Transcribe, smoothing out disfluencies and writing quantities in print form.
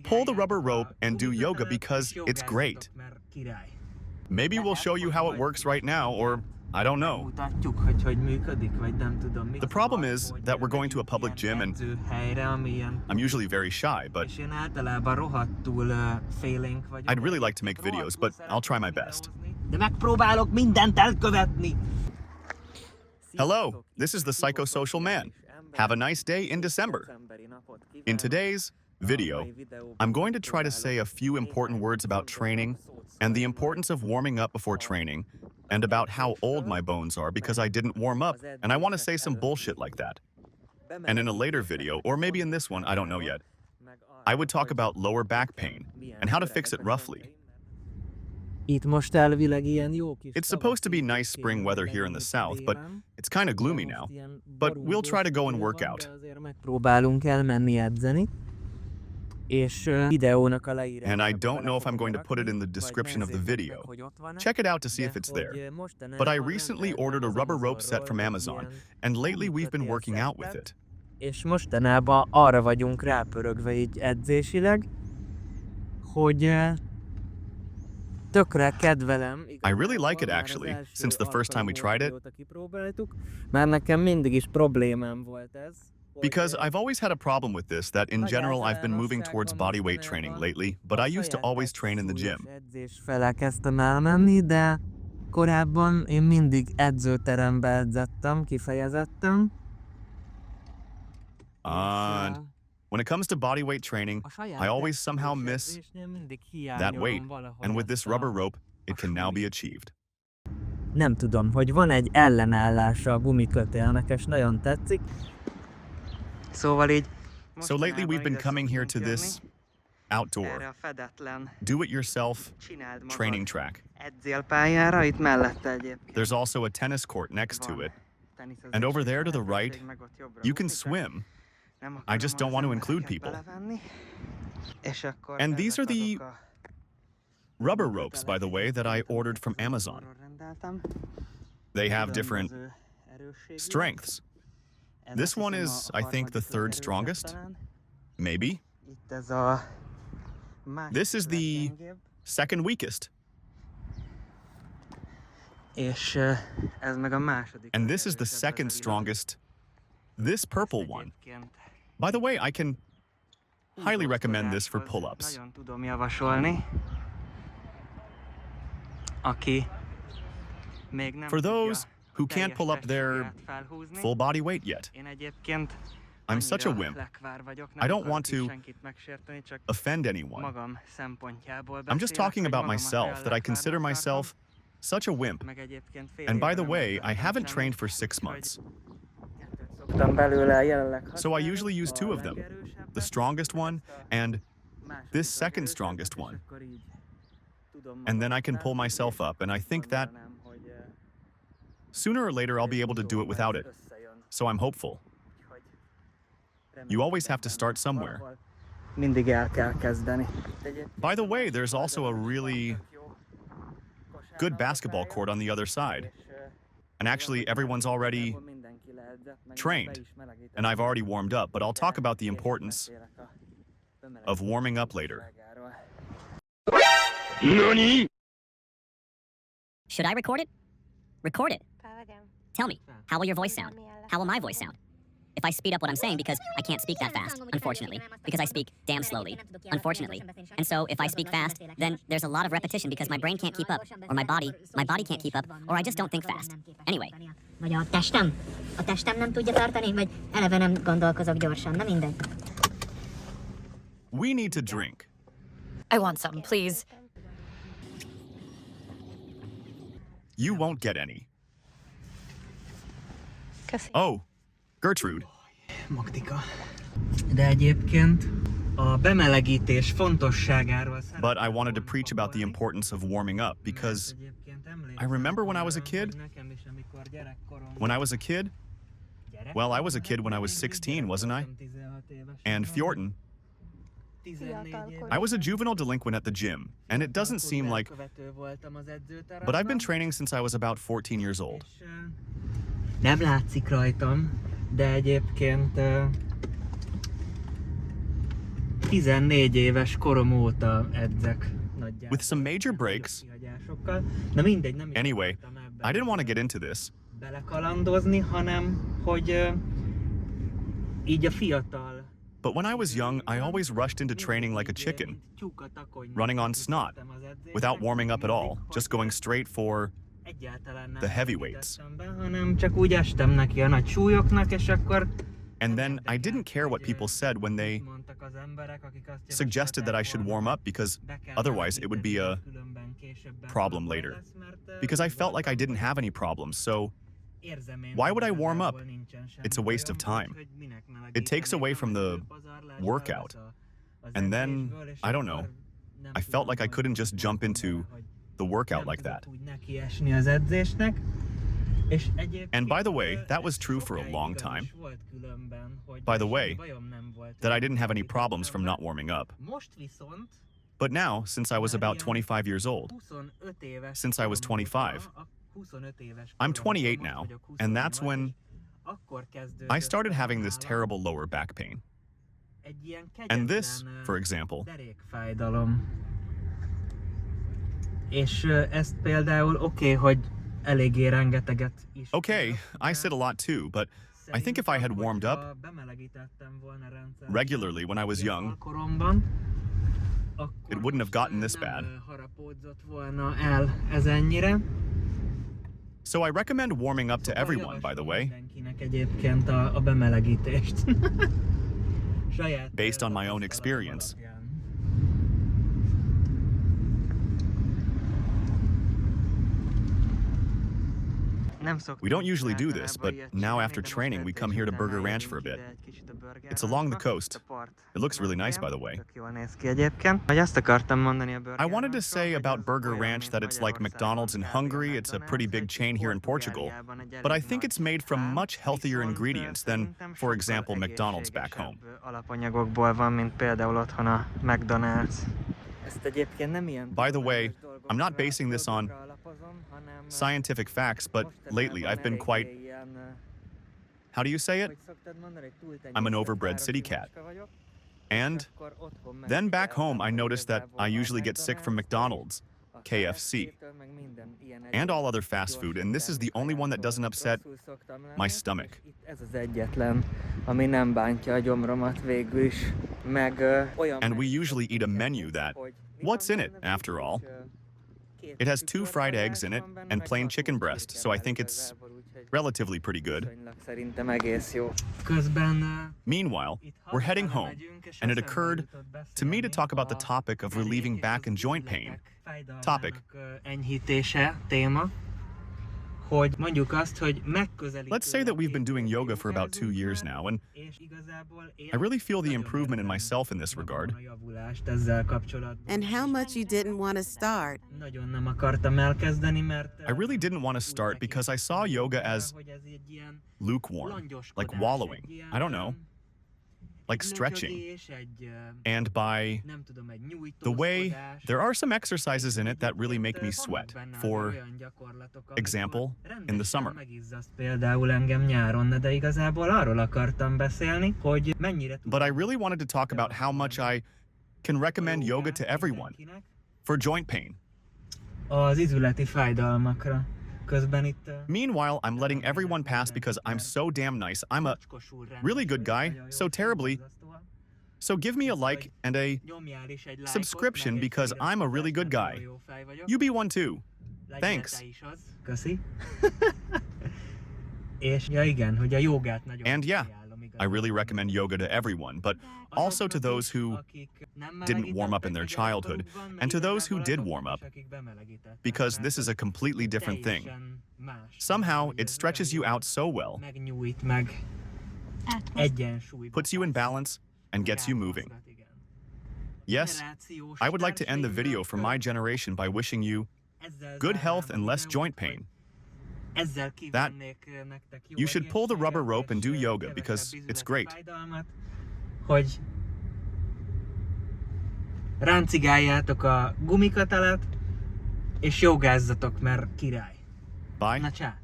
Pull the rubber rope and do yoga because it's great. Maybe we'll show you how it works right now, or I don't know. The problem is that we're going to a public gym and I'm usually very shy, but I'd really like to make videos, but I'll try my best. Hello, this is the Psychosocial Man. Have a nice day in December. In today's video, I'm going to try to say a few important words about training and the importance of warming up before training, and about how old my bones are because I didn't warm up, and I want to say some bullshit like that. And in a later video, or maybe in this one, I don't know yet, I would talk about lower back pain and how to fix it roughly. It's supposed to be nice spring weather here in the south, but it's kind of gloomy now. But we'll try to go and work out. And I don't know if I'm going to put it in the description of the video. Check it out to see if it's there. But I recently ordered a rubber rope set from Amazon, and lately we've been working out with it. És mostanában arra vagyunk rápörögve így edzésileg, hogy tökre kedvelem. I really like it actually, since the first time we tried it. Már nekem mindig is problémám volt ez. Because I've always had a problem with this, that in general I've been moving towards bodyweight training lately, but I used to always train in the gym. Edzés fele kezdtem elmenni, de korábban én mindig edzőterembe edzettem, kifejezetten. And when it comes to bodyweight training, I always somehow miss that weight, and with this rubber rope, it can now be achieved. Nem tudom, hogy van egy ellenállása a gumikötélnek, és nagyon tetszik. Szóval így So lately we've been coming here to this outdoor, do-it-yourself training track. edzélpályára, itt mellette egyébként. There's also a tennis court next to it, and over there to the right, you can swim. I just don't want to include people. And these are the rubber ropes, by the way, that I ordered from Amazon. They have different strengths. This one is, I think, the third strongest. Maybe. This is the second weakest. And this is the second strongest. This purple one. By the way, I can highly recommend this for pull-ups. For those who can't pull up their full body weight yet. I'm such a wimp. I don't want to offend anyone. I'm just talking about myself, that I consider myself such a wimp. And by the way, I haven't trained for 6 months. So I usually use 2 of them, the strongest one and this second strongest one. And then I can pull myself up, and I think that sooner or later I'll be able to do it without it. So I'm hopeful. You always have to start somewhere. By the way, there's also a really good basketball court on the other side. And actually, everyone's already trained, and I've already warmed up, but I'll talk about the importance of warming up later. NANI? Should I record it? Record it. Tell me, how will your voice sound? How will my voice sound? If I speed up what I'm saying, because I can't speak that fast, unfortunately, because I speak damn slowly, unfortunately. And so if I speak fast, then there's a lot of repetition because my brain can't keep up, or my body can't keep up, or I just don't think fast. Anyway. Vagy a testem nem tudja tartani, vagy eleve nem gondolkozok gyorsan, na mindegy. We need to drink. I want some, please. You won't get any. Oh, Gertrude. Magdika. De egyébként a bemelegítés fontosságáról But I wanted to preach about the importance of warming up because I remember when I was a kid. When I was a kid? Well, I was a kid when I was 16, wasn't I? And Fjorton. I was a juvenile delinquent at the gym, and it doesn't seem like... But I've been training since I was about 14 years old. Nem látszik rajtam, de egyébként 14 éves korom óta edzek nagyjából. With some major breaks. Kihagyásokkal. Na mindegy, nem is Anyway, akartam ebben I didn't want to get into this, belekalandozni, hanem hogy így a fiatal. but when I was young, I always rushed into training like a chicken, running on snot, without warming up at all, just going straight for the heavyweights. Hanem csak úgy estem neki a nagy súlyoknak, és akkor And then I didn't care what people said when they suggested that I should warm up because otherwise it would be a problem later. Because I felt like I didn't have any problems, so why would I warm up? It's a waste of time. It takes away from the workout. And then, I don't know, I felt like I couldn't just jump into the workout like that. And by the way, that was true for a long time. By the way, that I didn't have any problems from not warming up. But now, since I was about 25 years old, since I was 25, I'm 28 now, and that's when I started having this terrible lower back pain. And this, for example, És ezt például hogy eléggé rengeteget is. okay, I sit a lot too, but I think if I had warmed up regularly when I was young, it wouldn't have gotten this bad. So I recommend warming up to everyone, by the way, based on my own experience. We don't usually do this, but now after training, we come here to Burger Ranch for a bit. It's along the coast. It looks really nice, by the way. I wanted to say about Burger Ranch that it's like McDonald's in Hungary. It's a pretty big chain here in Portugal, but I think it's made from much healthier ingredients than, for example, McDonald's back home. By the way, I'm not basing this on scientific facts, but lately I've been quite, how do you say it? I'm an overbred city cat. And then back home, I noticed that I usually get sick from McDonald's, KFC, and all other fast food, and this is the only one that doesn't upset my stomach. And we usually eat a menu that, what's in it, after all? It has 2 fried eggs in it and plain chicken breast, so I think it's relatively pretty good. Meanwhile, we're heading home, and it occurred to me to talk about the topic of relieving back and joint pain. Topic. Let's say that we've been doing yoga for about 2 years now, and I really feel the improvement in myself in this regard. And how much you didn't want to start. I really didn't want to start because I saw yoga as lukewarm, like wallowing. I don't know. Like stretching. And by the way, there are some exercises in it that really make me sweat. For example, in the summer. But I really wanted to talk about how much I can recommend yoga to everyone for joint pain. Meanwhile, I'm letting everyone pass because I'm so damn nice. I'm a really good guy, so terribly. So give me a like and a subscription because I'm a really good guy. You be one too. Thanks. And yeah, I really recommend yoga to everyone, but also to those who didn't warm up in their childhood, and to those who did warm up, because this is a completely different thing. Somehow, it stretches you out so well, puts you in balance, and gets you moving. Yes, I would like to end the video for my generation by wishing you good health and less joint pain. That you should pull the rubber rope and do yoga because it's great. Hogy ráncigáljátok a gumikatalat, és jogázzatok, mert király. Bye. Na csá!